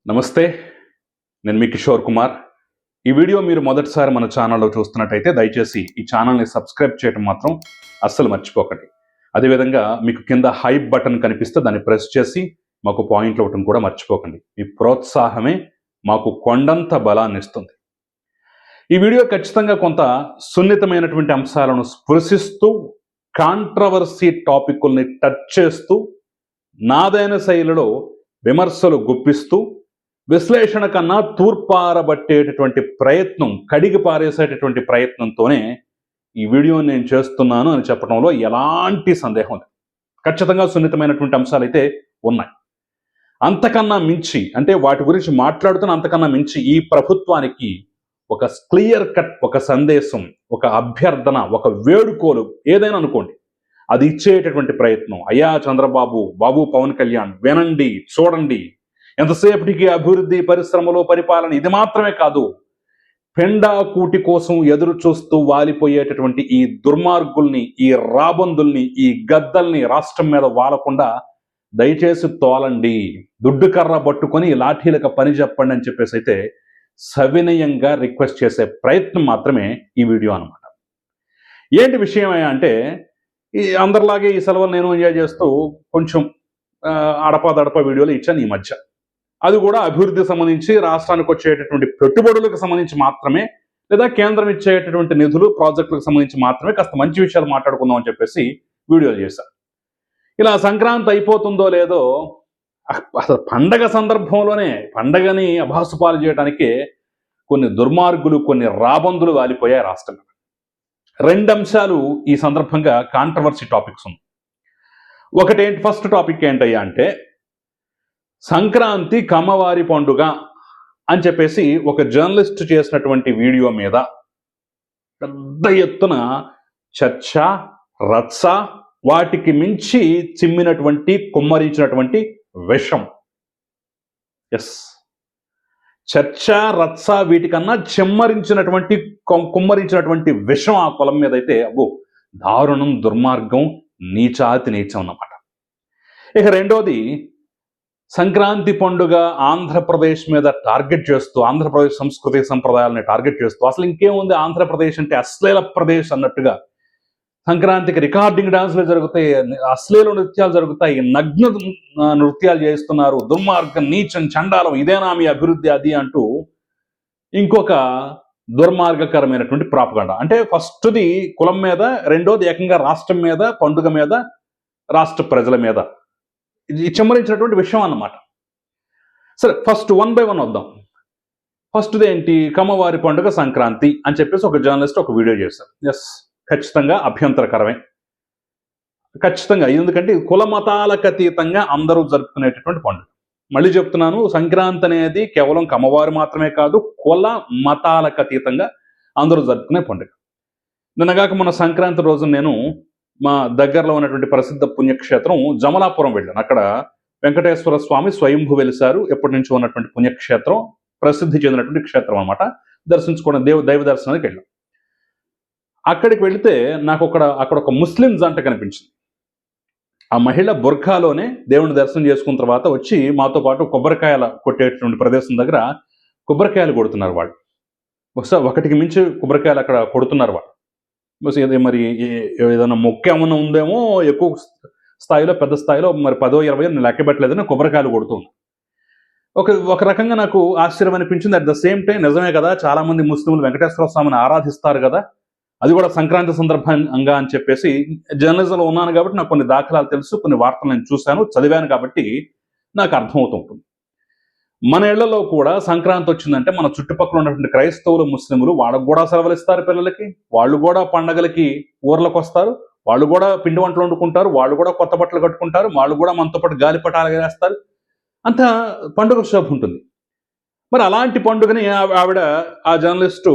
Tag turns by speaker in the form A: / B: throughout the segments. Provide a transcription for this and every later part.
A: నమస్తే. నేను మీ కిషోర్ కుమార్. ఈ వీడియో మీరు మొదటిసారి మన ఛానల్లో చూస్తున్నట్టయితే దయచేసి ఈ ఛానల్ని సబ్స్క్రైబ్ చేయడం మాత్రం అస్సలు మర్చిపోకండి. అదేవిధంగా మీకు కింద హైప్ బటన్ కనిపిస్తే దాన్ని ప్రెస్ చేసి మాకు పాయింట్లు ఇవ్వటం కూడా మర్చిపోకండి. మీ ప్రోత్సాహమే మాకు కొండంత బలాన్ని ఇస్తుంది. ఈ వీడియో ఖచ్చితంగా కొంత సున్నితమైనటువంటి అంశాలను స్పృశిస్తూ కాంట్రవర్సీ టాపిక్ని టచ్ చేస్తూ నాదైన శైలిలో విమర్శలు గుప్పిస్తూ విశ్లేషణ కన్నా తూర్పారబట్టేటటువంటి ప్రయత్నం, కడిగి పారేసేటటువంటి ప్రయత్నంతోనే ఈ వీడియోని నేను చేస్తున్నాను అని చెప్పడంలో ఎలాంటి సందేహం లేదు. ఖచ్చితంగా సున్నితమైనటువంటి అంశాలు అయితే ఉన్నాయి. అంతకన్నా మించి, అంటే వాటి గురించి మాట్లాడుతున్న అంతకన్నా మించి ఈ ప్రభుత్వానికి ఒక క్లియర్ కట్ ఒక సందేశం, ఒక అభ్యర్థన, ఒక వేడుకోలు ఏదైనా అనుకోండి, అది ఇచ్చేటటువంటి ప్రయత్నం. అయ్యా చంద్రబాబు, బాబు పవన్ కళ్యాణ్, వినండి, చూడండి, ఎంతసేపటికి అభివృద్ధి, పరిశ్రమలు, పరిపాలన, ఇది మాత్రమే కాదు, పెండా కూటి కోసం ఎదురు చూస్తూ వాలిపోయేటటువంటి ఈ దుర్మార్గుల్ని, ఈ రాబందుల్ని, ఈ గద్దల్ని రాష్ట్రం మీద వాలకుండా దయచేసి తోలండి, దుడ్డు కర్ర పట్టుకొని లాఠీలకు పని చెప్పండి అని చెప్పేసి అయితే సవినయంగా రిక్వెస్ట్ చేసే ప్రయత్నం మాత్రమే ఈ వీడియో అనమాట. ఏంటి విషయం అంటే, ఈ అందరిలాగే ఈ సెలవులు నేను ఎంజాయ్ చేస్తూ కొంచెం అడపా వీడియోలు ఇచ్చాను ఈ మధ్య. అది కూడా అభివృద్ధికి సంబంధించి, రాష్ట్రానికి వచ్చేటటువంటి పెట్టుబడులకు సంబంధించి మాత్రమే, లేదా కేంద్రం ఇచ్చేటటువంటి నిధులు, ప్రాజెక్టులకు సంబంధించి మాత్రమే కాస్త మంచి విషయాలు మాట్లాడుకుందాం అని చెప్పేసి వీడియోలు చేశాను. ఇలా సంక్రాంతి అయిపోతుందో లేదో, అసలు పండగ సందర్భంలోనే పండగని అభాసుపాలు చేయడానికే కొన్ని దుర్మార్గులు, కొన్ని రాబందులు వాలిపోయాయి రాష్ట్రంలో. రెండు అంశాలు ఈ సందర్భంగా కాంట్రవర్సీ టాపిక్స్ ఉన్నాయి. ఒకటేంటి, ఫస్ట్ టాపిక్ ఏంటయ్యా అంటే, సంక్రాంతి కమ్మవారి పండుగ అని చెప్పేసి ఒక జర్నలిస్ట్ చేసినటువంటి వీడియో మీద పెద్ద ఎత్తున చర్చ, రచ్చ, వాటికి మించి చిమ్మినటువంటి, కుమ్మరించినటువంటి విషం. ఎస్, చర్చ, రచ్చ, వీటికన్నా కుమ్మరించినటువంటి విషం ఆ కులం మీద అయితే అబ్బో దారుణం, దుర్మార్గం, నీచాతి నీచం అన్నమాట. ఇక రెండోది, సంక్రాంతి పండుగ ఆంధ్రప్రదేశ్ మీద టార్గెట్ చేస్తూ, ఆంధ్రప్రదేశ్ సంస్కృతి సంప్రదాయాలని టార్గెట్ చేస్తూ, అసలు ఇంకేముంది ఆంధ్రప్రదేశ్ అంటే అశ్లీల ప్రదేశ్ అన్నట్టుగా, సంక్రాంతికి రికార్డింగ్ డాన్సులు జరుగుతాయి, అశ్లీల నృత్యాలు జరుగుతాయి, నగ్న నృత్యాలు చేస్తున్నారు, దుర్మార్గం, నీచం, చండాలం, ఇదేనా మీ అభివృద్ధి అది అంటూ ఇంకొక దుర్మార్గకరమైనటువంటి ప్రాపగండా. అంటే ఫస్ట్ది కులం మీద, రెండోది ఏకంగా రాష్ట్రం మీద, పండుగ మీద, రాష్ట్ర ప్రజల మీద ఇది చెమ్మరించినటువంటి విషయం అన్నమాట. సరే, ఫస్ట్ వన్ బై వన్ వద్దాం. ఫస్ట్ది ఏంటి, కమ్మవారి పండుగ సంక్రాంతి అని చెప్పేసి ఒక జర్నలిస్ట్ ఒక వీడియో చేశారు. ఎస్, ఖచ్చితంగా అభ్యంతరకరమే, ఖచ్చితంగా. ఎందుకంటే కుల మతాలకు అతీతంగా అందరూ జరుపుకునేటటువంటి పండుగ. మళ్ళీ చెప్తున్నాను, సంక్రాంతి అనేది కేవలం కమ్మవారు మాత్రమే కాదు, కుల మతాలకు అతీతంగా అందరూ జరుపుకునే పండుగ. నిన్నగాక మన సంక్రాంతి రోజు నేను మా దగ్గరలో ఉన్నటువంటి ప్రసిద్ధ పుణ్యక్షేత్రం జమలాపురం వెళ్ళాను. అక్కడ వెంకటేశ్వర స్వామి స్వయంభు వెలిశారు, ఎప్పటి నుంచి ఉన్నటువంటి పుణ్యక్షేత్రం, ప్రసిద్ధి చెందినటువంటి క్షేత్రం అనమాట. దర్శించుకోవడం, దైవ దర్శనానికి వెళ్ళాం. అక్కడికి వెళితే నాకు అక్కడ ఒక ముస్లిం జంట కనిపించింది. ఆ మహిళ బుర్ఖాలోనే దేవుని దర్శనం చేసుకున్న తర్వాత వచ్చి మాతో పాటు కొబ్బరికాయల కొట్టేటువంటి ప్రదేశం దగ్గర కొబ్బరికాయలు కొడుతున్నారు వాళ్ళు. బహుశా ఒకటికి మించి కొబ్బరికాయలు అక్కడ కొడుతున్నారు వాళ్ళు. మరి ఏదైనా మొక్క ఏమన్నా ఉందేమో, ఎక్కువ స్థాయిలో, పెద్ద స్థాయిలో, మరి 10, 20 నేను లెక్క పెట్టలేదని కొబ్బరికాయలు కొడుతుంది. ఒక రకంగా నాకు ఆశ్చర్యం అనిపించింది. అట్ ద సేమ్ టైం నిజమే కదా, చాలా మంది ముస్లింలు వెంకటేశ్వర స్వామిని ఆరాధిస్తారు కదా, అది కూడా సంక్రాంతి సందర్భంగా అని చెప్పేసి. జర్నలిజంలో ఉన్నాను కాబట్టి నాకు కొన్ని దాఖలాలు తెలుసు, కొన్ని వార్తలు నేను చూశాను, చదివాను, కాబట్టి నాకు అర్థమవుతుంటుంది. మన ఇళ్లలో కూడా సంక్రాంతి వచ్చిందంటే మన చుట్టుపక్కల ఉన్నటువంటి క్రైస్తవులు, ముస్లింలు వాళ్ళకు కూడా సెలవులు ఇస్తారు పిల్లలకి, వాళ్ళు కూడా పండగలకి ఊర్లకు వస్తారు, వాళ్ళు కూడా పిండి వంటలు వండుకుంటారు, వాళ్ళు కూడా కొత్త బట్టలు కట్టుకుంటారు, వాళ్ళు కూడా మనతో పాటు గాలిపటాలు వేస్తారు, అంత పండుగ శోభ ఉంటుంది. మరి అలాంటి పండుగని ఆవిడ, ఆ జర్నలిస్టు,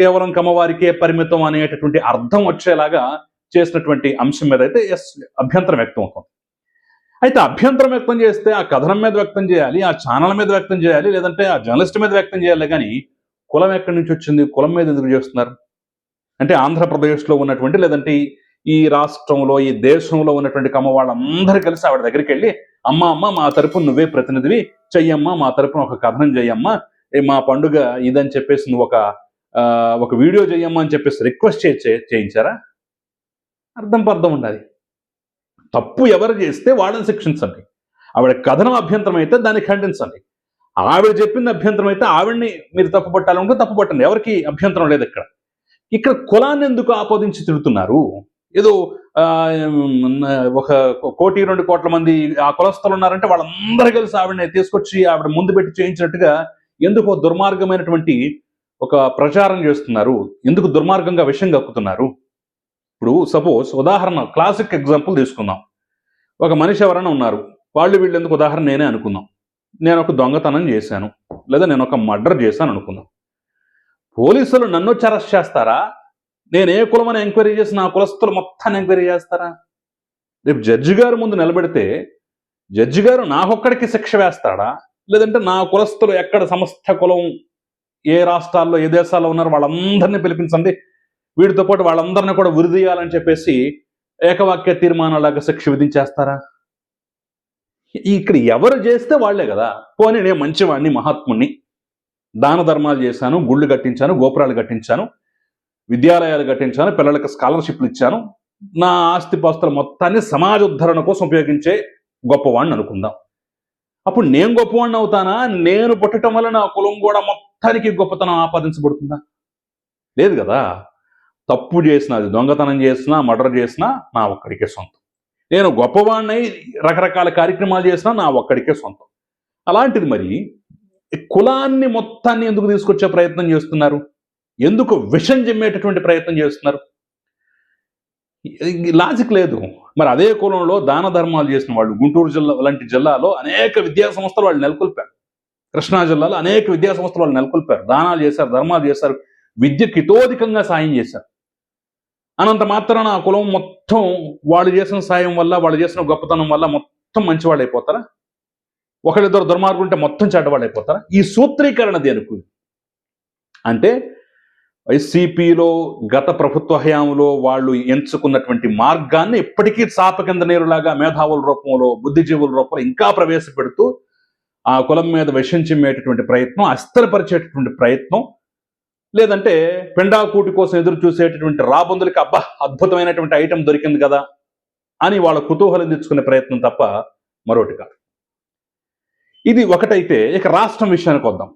A: కేవలం కమ్మవారికే పరిమితం అనేటటువంటి అర్థం వచ్చేలాగా చేసినటువంటి అంశం మీద అయితే ఎస్, అభ్యంతరం వ్యక్తం అవుతుంది. అయితే అభ్యంతరం వ్యక్తం చేస్తే ఆ కథనం మీద వ్యక్తం చేయాలి, ఆ ఛానల్ మీద వ్యక్తం చేయాలి, లేదంటే ఆ జర్నలిస్ట్ మీద వ్యక్తం చేయాలి. కానీ కులం ఎక్కడి నుంచి వచ్చింది, కులం మీద ఎందుకు చేస్తున్నారు అంటే, ఆంధ్రప్రదేశ్లో ఉన్నటువంటి, లేదంటే ఈ రాష్ట్రంలో, ఈ దేశంలో ఉన్నటువంటి కమ్మ వాళ్ళందరూ కలిసి ఆవిడ దగ్గరికి వెళ్ళి అమ్మ మా తరపున నువ్వే ప్రతినిధివి, చెయ్యమ్మా మా తరపున ఒక కథనం చెయ్యమ్మా, మా పండుగ ఇదని చెప్పేసి నువ్వు ఒక వీడియో చెయ్యమ్మా అని చెప్పేసి రిక్వెస్ట్ చేయించారా? అర్థం ఉండాలి. తప్పు ఎవరు చేస్తే వాళ్ళని శిక్షించండి. ఆవిడ కథనం అభ్యంతరం అయితే దాన్ని ఖండించండి. ఆవిడ చెప్పింది అభ్యంతరం అయితే ఆవిడ్ని మీరు తప్పు పట్టాలంటే తప్పు పట్టండి. ఎవరికి అభ్యంతరం లేదు. ఇక్కడ కులాన్ని ఎందుకు ఆపాదించి తిడుతున్నారు? ఏదో 1 కోటి 2 కోట్ల మంది ఆ కులస్తులు ఉన్నారంటే వాళ్ళందరూ కలిసి ఆవిడని తీసుకొచ్చి ఆవిడ ముందు పెట్టి చేయించినట్టుగా ఎందుకు దుర్మార్గమైనటువంటి ఒక ప్రచారం చేస్తున్నారు? ఎందుకు దుర్మార్గంగా విషయం కక్కుతున్నారు? ఇప్పుడు సపోజ్ ఉదాహరణ క్లాసిక్ ఎగ్జాంపుల్ తీసుకుందాం. ఒక మనిషి ఎవరైనా ఉన్నారు, వీళ్ళు ఎందుకు ఉదాహరణ నేనే అనుకుందాం. నేను ఒక దొంగతనం చేశాను, లేదా నేను ఒక మర్డర్ చేశాను అనుకుందాం. పోలీసులు నన్ను వచ్చి అరెస్ట్ చేస్తారా? నేను ఏ కులమని ఎంక్వైరీ చేసి నా కులస్తులు మొత్తాన్ని ఎంక్వైరీ చేస్తారా? రేపు జడ్జి గారు ముందు నిలబెడితే జడ్జి గారు నాకొక్కడికి శిక్ష వేస్తాడా? లేదంటే నా కులస్తులు ఎక్కడ సమస్త కులం ఏ రాష్ట్రాల్లో ఏ దేశాల్లో ఉన్నారో వాళ్ళందరినీ పిలిపించండి, వీటితో పాటు వాళ్ళందరినీ కూడా ఉరిదీయాలని చెప్పేసి ఏకవాక్య తీర్మానాలాగా శిక్ష విధించేస్తారా? ఇక్కడ ఎవరు చేస్తే వాళ్లే కదా. పోనీ నేను మంచివాడిని, మహాత్ముణ్ణి, దాన ధర్మాలు చేశాను, గుళ్ళు కట్టించాను, గోపురాలు కట్టించాను, విద్యాలయాలు కట్టించాను, పిల్లలకు స్కాలర్షిప్లు ఇచ్చాను, నా ఆస్తిపాస్తుల మొత్తాన్ని సమాజ ఉద్ధరణ కోసం ఉపయోగించే గొప్పవాడిని అనుకుందాం. అప్పుడు నేను గొప్పవాడిని అవుతానా? నేను పుట్టడం వల్ల నా కులం కూడా మొత్తానికి గొప్పతనం ఆపాదించబడుతుందా? లేదు కదా. తప్పు చేసినా, అది దొంగతనం చేసినా, మర్డర్ చేసినా నా ఒక్కడికే సొంతం. నేను గొప్పవాడినై రకరకాల కార్యక్రమాలు చేసినా నా ఒక్కడికే సొంతం. అలాంటిది మరి కులాన్ని మొత్తాన్ని ఎందుకు తీసుకొచ్చే ప్రయత్నం చేస్తున్నారు? ఎందుకు విషం జమ్మేటటువంటి ప్రయత్నం చేస్తున్నారు? లాజిక్ లేదు. మరి అదే కులంలో దాన ధర్మాలు చేసిన వాళ్ళు గుంటూరు జిల్లా లాంటి జిల్లాలో అనేక విద్యా సంస్థలు వాళ్ళు నెలకొల్పారు. కృష్ణా జిల్లాలో అనేక విద్యా సంస్థలు వాళ్ళు నెలకొల్పారు. దానాలు చేశారు, ధర్మాలు చేశారు, విద్యకు హితోధికంగా సాయం చేశారు. అనంత మాత్రాన ఆ కులం మొత్తం వాళ్ళు చేసిన సాయం వల్ల, వాళ్ళు చేసిన గొప్పతనం వల్ల మొత్తం మంచివాళ్ళు అయిపోతారా? ఒకళ్ళిద్దరు దుర్మార్గులు ఉంటే మొత్తం చెడ్డవాళ్ళు అయిపోతారా? ఈ సూత్రీకరణ దేనికి అంటే వైసీపీలో గత ప్రభుత్వ హయాంలో వాళ్ళు ఎంచుకున్నటువంటి మార్గాన్ని ఇప్పటికీ చాప కింద నీరులాగా మేధావుల రూపంలో, బుద్ధిజీవుల రూపంలో ఇంకా ప్రవేశపెడుతూ ఆ కులం మీద విషం చిమ్మేటటువంటి ప్రయత్నం, అస్థిరపరిచేటటువంటి ప్రయత్నం, లేదంటే పెండాకూటి కోసం ఎదురు చూసేటటువంటి రాబందులకి అబ్బా అద్భుతమైనటువంటి ఐటెం దొరికింది కదా అని వాళ్ళ కుతూహలం తెచ్చుకునే ప్రయత్నం తప్ప మరొకటి కాదు. ఇది ఒకటైతే ఇక రాష్ట్రం విషయానికి వద్దాం.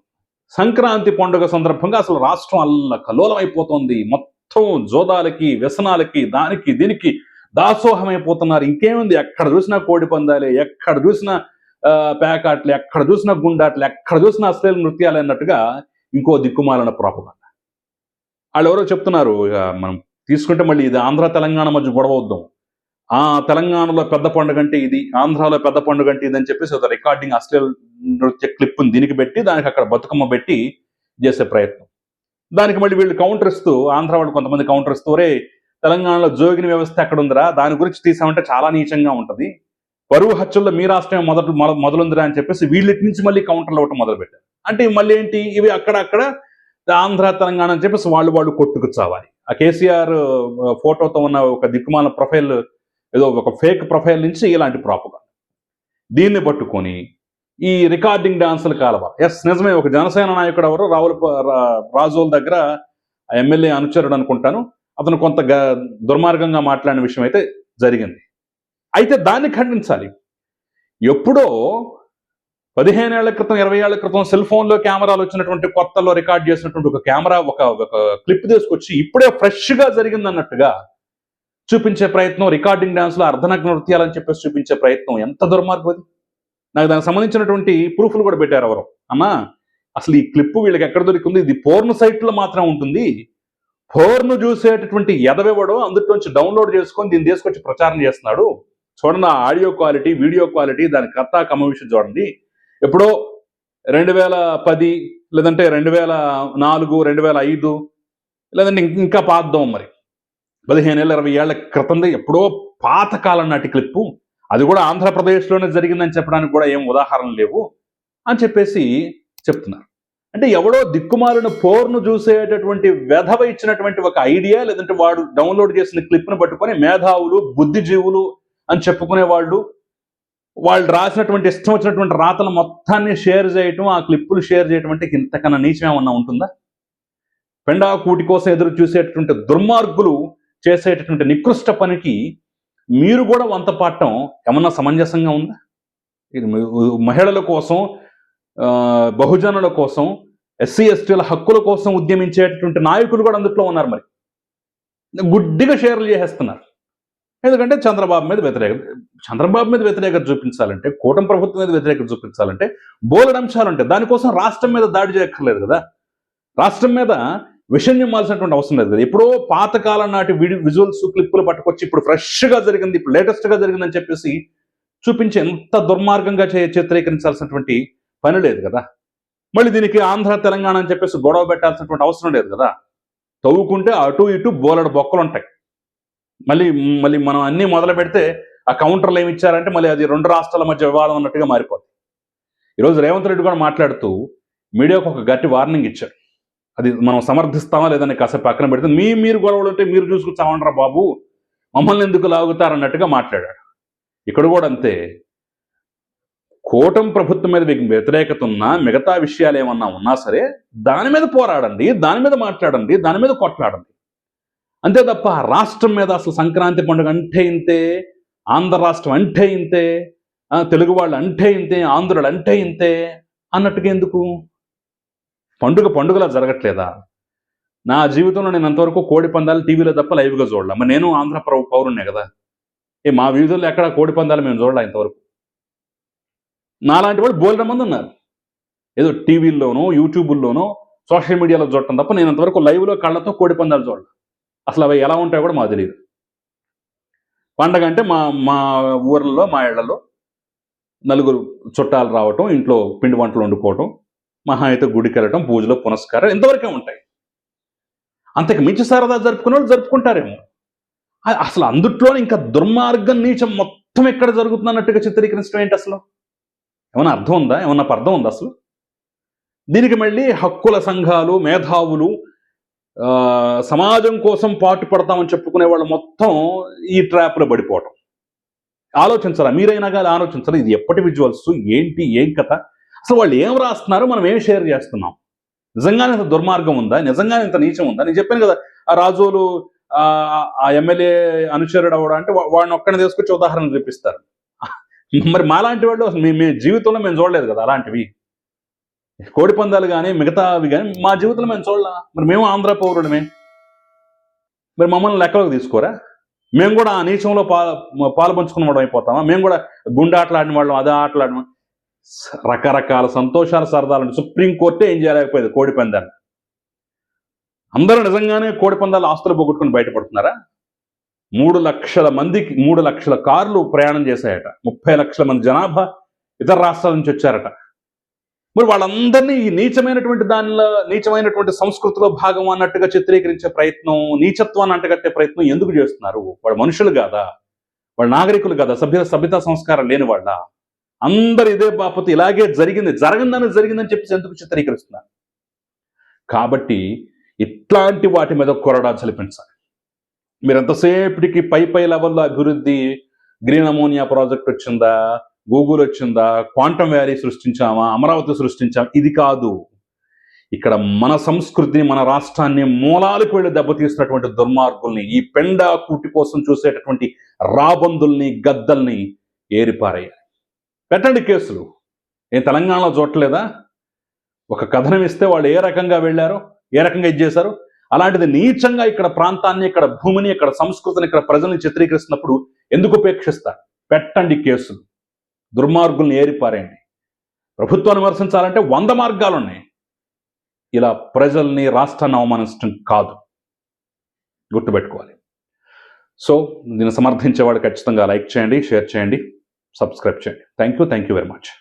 A: సంక్రాంతి పండుగ సందర్భంగా అసలు రాష్ట్రం అల్లకల్లోలం అయిపోతుంది. మొత్తం జోదాలకి, వ్యసనాలకి, దానికి దీనికి దాసోహం అయిపోతున్నారు. ఇంకేముంది, ఎక్కడ చూసినా కోడి పందాలే, ఎక్కడ చూసినా పేకాట్లు, ఎక్కడ చూసినా గుండాట్లు, ఎక్కడ చూసినా అశ్లీల నృత్యాలు అన్నట్టుగా ఇంకో దిక్కుమాలిన ప్రాపగండ. వాళ్ళు ఎవరో చెప్తున్నారు, మనం తీసుకుంటే మళ్ళీ ఇది ఆంధ్ర తెలంగాణ మధ్య గొడవ వద్దాం. తెలంగాణలో పెద్ద పండుగ అంటే ఇది, ఆంధ్రాలో పెద్ద పండుగ అంటే ఇది అని చెప్పేసి ఒక రికార్డింగ్ అశ్లీల నృత్య క్లిప్ని దీనికి పెట్టి దానికి అక్కడ బతుకమ్మ పెట్టి చేసే ప్రయత్నం. దానికి మళ్ళీ వీళ్ళు కౌంటర్ ఇస్తూ, ఆంధ్ర వాళ్ళు కొంతమంది కౌంటర్ ఇస్తూ, రే తెలంగాణలో జోగిని వ్యవస్థ ఎక్కడ ఉందిరా, దాని గురించి తీసామంటే చాలా నీచంగా ఉంటుంది, పరువు హత్యల్లో మీ రాష్ట్రం మొదలుందిరా అని చెప్పేసి వీళ్ళటి నుంచి మళ్ళీ కౌంటర్లు ఇవ్వటం మొదలుపెట్టారు. అంటే మళ్ళీ ఏంటి, ఇవి అక్కడక్కడ ఆంధ్ర తెలంగాణ అని చెప్పేసి వాళ్ళు కొట్టుకు చావాలి. ఆ కేసీఆర్ ఫోటోతో ఉన్న ఒక దిక్కుమాల ప్రొఫైల్, ఏదో ఒక ఫేక్ ప్రొఫైల్ నుంచి ఇలాంటి ప్రాపగండ. దీన్ని పట్టుకొని ఈ రికార్డింగ్ డాన్సులు కాలవ. ఎస్, నిజమే, ఒక జనసేన నాయకుడు ఎవరు రాజోల్ దగ్గర ఎమ్మెల్యే అనుచరుడు అనుకుంటాను, అతను కొంత దుర్మార్గంగా మాట్లాడిన విషయం అయితే జరిగింది. అయితే దాన్ని ఖండించాలి. ఎప్పుడో 15 ఏళ్ల క్రితం, 20 ఏళ్ల క్రితం సెల్ ఫోన్లో కెమెరాలు వచ్చినటువంటి కొత్తలో రికార్డ్ చేసినటువంటి ఒక కెమెరా, ఒక క్లిప్ తీసుకొచ్చి ఇప్పుడే ఫ్రెష్గా జరిగింది అన్నట్టుగా చూపించే ప్రయత్నం, రికార్డింగ్ డాన్స్లో అర్ధనగ్న నృత్యాలని చెప్పేసి చూపించే ప్రయత్నం ఎంత దుర్మార్గం. నాకు దానికి సంబంధించినటువంటి ప్రూఫ్లు కూడా పెట్టారు ఎవరు. అమ్మా, అసలు ఈ క్లిప్ వీళ్ళకి ఎక్కడ దొరికింది, ఇది పోర్న్ సైట్లో మాత్రం ఉంటుంది, పోర్ను చూసేటటువంటి ఎదవెవడో అందులోంచి డౌన్లోడ్ చేసుకొని దీన్ని తీసుకొచ్చి ప్రచారం చేస్తున్నాడు, చూడండి ఆ ఆడియో క్వాలిటీ, వీడియో క్వాలిటీ, దాని కథ కమవిషయం చూడండి. ఎప్పుడో 2010 లేదంటే 2004, 2005 లేదంటే ఇంకా పాద్దాం, మరి 15 ఏళ్ళ 20 ఏళ్ల క్రితంది ఎప్పుడో పాతకాలం నాటి క్లిప్పు, అది కూడా ఆంధ్రప్రదేశ్లోనే జరిగిందని చెప్పడానికి కూడా ఏం ఉదాహరణలు లేవు అని చెప్పేసి చెప్తున్నారు. అంటే ఎవడో దిక్కుమాలిన పోర్ను చూసేటటువంటి వెధవ ఇచ్చినటువంటి ఒక ఐడియా, లేదంటే వాడు డౌన్లోడ్ చేసిన క్లిప్ను పట్టుకొని మేధావులు, బుద్ధిజీవులు అని చెప్పుకునే వాళ్ళు వాళ్ళు రాసినటువంటి ఇష్టం వచ్చినటువంటి రాతలు మొత్తాన్ని షేర్ చేయటం, ఆ క్లిప్పులు షేర్ చేయటం అంటే ఇంతకన్నా నీచం ఏమన్నా ఉంటుందా? పెండా కూటి కోసం ఎదురు చూసేటటువంటి దుర్మార్గులు చేసేటటువంటి నికృష్ట పనికి మీరు కూడా వంత పాడటం ఏమన్నా సమంజసంగా ఉందా? ఇది మహిళల కోసం, బహుజనుల కోసం, ఎస్సీ ఎస్టీల హక్కుల కోసం ఉద్యమించేటటువంటి నాయకులు కూడా అందుట్లో ఉన్నారు. మరి గుడ్డిగా షేర్లు చేసేస్తున్నారు. ఎందుకంటే చంద్రబాబు మీద వ్యతిరేకత చూపించాలంటే, కూటమి ప్రభుత్వం మీద వ్యతిరేకత చూపించాలంటే బోలెడు అంశాలు ఉంటాయి. దానికోసం రాష్ట్రం మీద దాడి చేయక్కర్లేదు కదా. రాష్ట్రం మీద విషయం చెప్పాల్సినటువంటి అవసరం లేదు కదా. ఎప్పుడో పాతకాలం నాటి విజువల్స్ క్లిప్పులు పట్టుకొచ్చి ఇప్పుడు ఫ్రెష్గా జరిగింది, ఇప్పుడు లేటెస్ట్గా జరిగిందని చెప్పేసి చూపించి ఎంత దుర్మార్గంగా చిత్రీకరించాల్సినటువంటి పని లేదు కదా. మళ్ళీ దీనికి ఆంధ్ర తెలంగాణ అని చెప్పేసి గొడవ పెట్టాల్సినటువంటి అవసరం లేదు కదా. తవ్వుకుంటే అటు ఇటు బోలెడు బొక్కలు ఉంటాయి. మళ్ళీ మనం అన్నీ మొదలు పెడితే ఆ కౌంటర్లు ఏమి ఇచ్చారంటే మళ్ళీ అది రెండు రాష్ట్రాల మధ్య వివాదం అన్నట్టుగా మారిపోతుంది. ఈరోజు రేవంత్ రెడ్డి కూడా మాట్లాడుతూ మీడియాకు ఒక గట్టి వార్నింగ్ ఇచ్చాడు. అది మనం సమర్థిస్తామా లేదని కాసేపు పక్కన పెడితే మీరు గొడవలు ఉంటే మీరు చూసుకుని చావండ్రా బాబు, మమ్మల్ని ఎందుకు లాగుతారన్నట్టుగా మాట్లాడాడు. ఇక్కడ కూడా అంతే. కూటమి ప్రభుత్వం మీద వ్యతిరేకత ఉన్నా, మిగతా విషయాలు ఏమన్నా ఉన్నా సరే దాని మీద పోరాడండి, దాని మీద మాట్లాడండి, దాని మీద కొట్లాడండి. అంతే తప్ప రాష్ట్రం మీద అసలు సంక్రాంతి పండుగ అంటే ఇంతే, ఆంధ్ర రాష్ట్రం అంటే ఇంతే, తెలుగు వాళ్ళు అంటే ఇంతే, ఆంధ్రులు అంటే ఇంతే అన్నట్టుగా ఎందుకు? పండుగలా జరగట్లేదా? నా జీవితంలో నేను అంతవరకు కోడి పందాలు టీవీలో తప్ప లైవ్గా చూడలే. మరి నేను ఆంధ్ర పౌరుణ్ణే కదా. మా వీధుల్లో ఎక్కడ కోడి పందాలు మేము చూడలే ఇంతవరకు. నాలాంటి వాళ్ళు బోలెడు మంది ఉన్నారు. ఏదో టీవీల్లోనో, యూట్యూబుల్లోనో, సోషల్ మీడియాలో చూడటం తప్ప నేను అంతవరకు లైవ్లో కళ్ళతో కోడి పందాలు చూడలే. అసలు అవి ఎలా ఉంటాయో కూడా మాకు తెలియదు. పండగ అంటే మా ఊర్లలో, మా ఇళ్లలో నలుగురు చుట్టాలు రావటం, ఇంట్లో పిండి వంటలు వండుకోవటం, మహా అయితే గుడికి వెళ్ళటం, పూజలు పునస్కారం ఇంతవరకే ఉంటాయి. అంతకు మించి సరదా జరుపుకునే వాళ్ళు జరుపుకుంటారేమో. అసలు అందుట్లో ఇంకా దుర్మార్గం, నీచం మొత్తం ఎక్కడ జరుగుతున్నట్టుగా చిత్రీకరించడం ఏంటి అసలు? ఏమన్నా అర్థం ఉందా? ఏమన్నా అర్థం ఉందా అసలు? దీనికి మళ్ళీ హక్కుల సంఘాలు, మేధావులు, సమాజం కోసం పాటు పడతామని చెప్పుకునే వాళ్ళు మొత్తం ఈ ట్రాప్లో పడిపోవటం. ఆలోచించాలా? మీరైనా కానీ ఆలోచించాలి. ఇది ఎప్పటి విజువల్స్, ఏంటి, ఏం కథ, అసలు వాళ్ళు ఏం రాస్తున్నారు, మనం ఏం షేర్ చేస్తున్నాం? నిజంగానే ఇంత దుర్మార్గం ఉందా? నిజంగానే ఇంత నీచం ఉందా? నేను చెప్పాను కదా, ఆ రాజోలు ఆ ఎమ్మెల్యే అనుచరుడు అవడం అంటే వాడిని ఒక్కడిని తీసుకొచ్చి ఉదాహరణ చూపిస్తారు. మరి మాలాంటి వాళ్ళు అసలు మీ జీవితంలో మేము చూడలేదు కదా అలాంటివి. కోడి పందాలు కానీ మిగతావి కానీ మా జీవితంలో మేము చూడలా. మరి మేము ఆంధ్ర పౌరుడమే, మరి మమ్మల్ని లెక్కలోకి తీసుకోరా? మేము కూడా ఆ నీచంలో పాలు పంచుకున్న వాడు అయిపోతామా? మేము కూడా గుండె ఆటలాడిన వాళ్ళం, అదే ఆటలాడిన రకరకాల సంతోషాలు, సరదాలు. సుప్రీంకోర్టే ఏం చేయలేకపోయేది కోడి పందాలు. అందరూ నిజంగానే కోడి పందాలు ఆస్తులు పోగొట్టుకుని బయటపడుతున్నారా? 3 లక్షల మందికి 3 లక్షల కార్లు ప్రయాణం చేశాయట. 30 లక్షల మంది జనాభా ఇతర రాష్ట్రాల నుంచి వచ్చారట. మరి వాళ్ళందరినీ ఈ నీచమైనటువంటి సంస్కృతిలో భాగం అన్నట్టుగా చిత్రీకరించే ప్రయత్నం, నీచత్వాన్ని అంటగట్టే ప్రయత్నం ఎందుకు చేస్తున్నారు? వాళ్ళు మనుషులు కాదా? వాళ్ళు నాగరికులు కదా? సభ్యతా సంస్కారం లేని వాళ్ళ? అందరు ఇదే బాపతి ఇలాగే జరిగిందని చెప్పేసి ఎందుకు చిత్రీకరిస్తున్నారు? కాబట్టి ఇట్లాంటి వాటి మీద కొరడా చలిపించాలి. మీరు ఎంతసేపటికి పై లెవెల్లో అభివృద్ధి, గ్రీన్ అమోనియా ప్రాజెక్ట్ వచ్చిందా, గూగుల్ వచ్చిందా, క్వాంటమ్ వ్యాలీ సృష్టించామా, అమరావతి సృష్టించామా, ఇది కాదు. ఇక్కడ మన సంస్కృతిని, మన రాష్ట్రాన్ని మూలాలకు వెళ్ళి దెబ్బతీస్తున్నటువంటి దుర్మార్గుల్ని, ఈ పెండా కూటి కోసం చూసేటటువంటి రాబందుల్ని, గద్దల్ని ఏరిపారేయాలి. పెట్టండి కేసులు. తెలంగాణలో చూడలేదా? ఒక కథనం ఇస్తే వాళ్ళు ఏ రకంగా వెళ్ళారో, ఏ రకంగా చేశారు, అలాంటిది నీచంగా ఇక్కడ ప్రాంతాన్ని, ఇక్కడ భూమిని, ఇక్కడ సంస్కృతిని, ఇక్కడ ప్రజల్ని చిత్రీకరిస్తున్నప్పుడు ఎందుకు ఉపేక్షిస్తారు? పెట్టండి కేసులు. దుర్మార్గుల్ని ఏరిపారేయండి. ప్రభుత్వాన్ని విమర్శించాలంటే 100 మార్గాలు ఉన్నాయి. ఇలా ప్రజల్ని, రాష్ట్రాన్ని అవమానించడం కాదు, గుర్తుపెట్టుకోవాలి. సో దీన్ని సమర్థించేవాడు ఖచ్చితంగా లైక్ చేయండి, షేర్ చేయండి, సబ్స్క్రైబ్ చేయండి. Thank you very much.